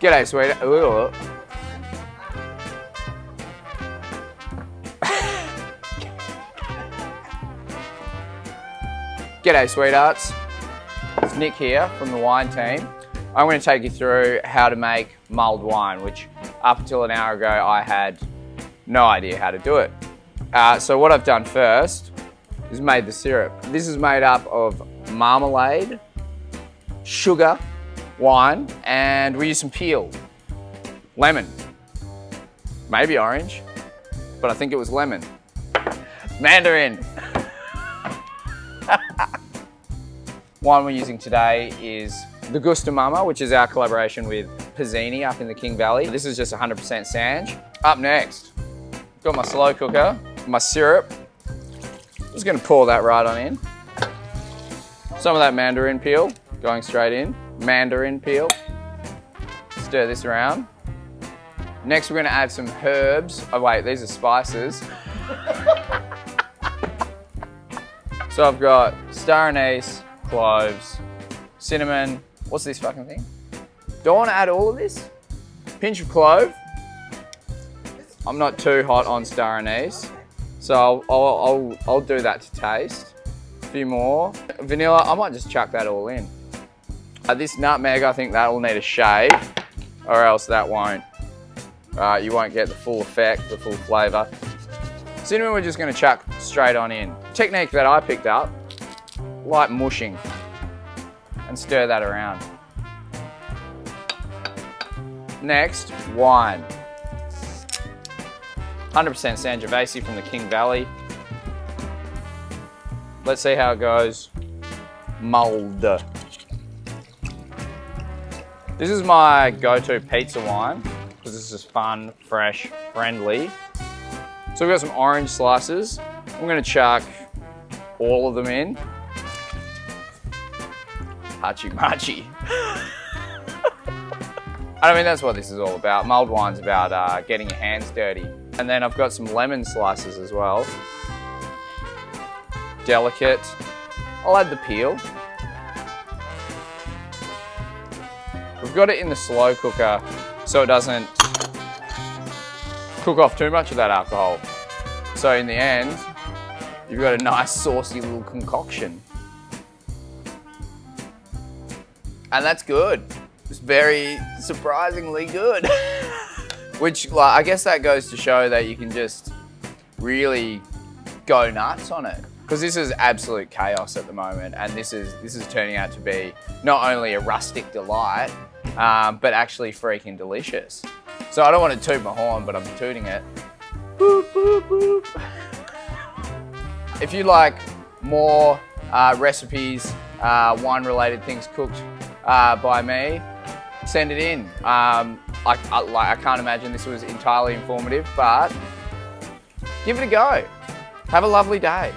G'day, sweetheart. Ooh. G'day, sweethearts. It's Nick here from the wine team. I'm going to take you through how to make mulled wine, which up until an hour ago I had no idea how to do it. So what I've done first is made the syrup. This is made up of marmalade, sugar, wine, and we use some peel, lemon, maybe orange, but I think it was lemon. Mandarin. Wine we're using today is the Gusto Mama, which is our collaboration with Pizzini up in the King Valley. This is just 100% Sange. Up next, got my slow cooker, my syrup. Just gonna pour that right on in. Some of that mandarin peel going straight in. Mandarin peel. Stir this around. Next we're gonna add some herbs. Oh wait, these are spices. So I've got star anise, cloves, cinnamon. What's this fucking thing? Do I want to add all of this? Pinch of clove. I'm not too hot on star anise, so I'll do that to taste. A few more. Vanilla, I might just chuck that all in. This nutmeg, I think that will need a shave, or else that won't. You won't get the full effect, the full flavour. Cinnamon we're just going to chuck straight on in. Technique that I picked up, light mushing, and stir that around. Next, wine. 100% Sangiovese from the King Valley. Let's see how it goes. Mulled. This is my go-to pizza wine because this is fun, fresh, friendly. So we've got some orange slices. I'm going to chuck all of them in. Hachi-machi. I mean, that's what this is all about. Mulled wine's about getting your hands dirty. And then I've got some lemon slices as well. Delicate. I'll add the peel. We've got it in the slow cooker so it doesn't cook off too much of that alcohol. So in the end, you've got a nice saucy little concoction. And that's good. It's very surprisingly good. Which, like, I guess that goes to show that you can just really go nuts on it. Because this is absolute chaos at the moment, and this is turning out to be not only a rustic delight, but actually freaking delicious. So I don't want to toot my horn, but I'm tooting it. Boop, boop, boop. If you like more recipes, wine-related things cooked by me, send it in. I can't imagine this was entirely informative, but give it a go. Have a lovely day.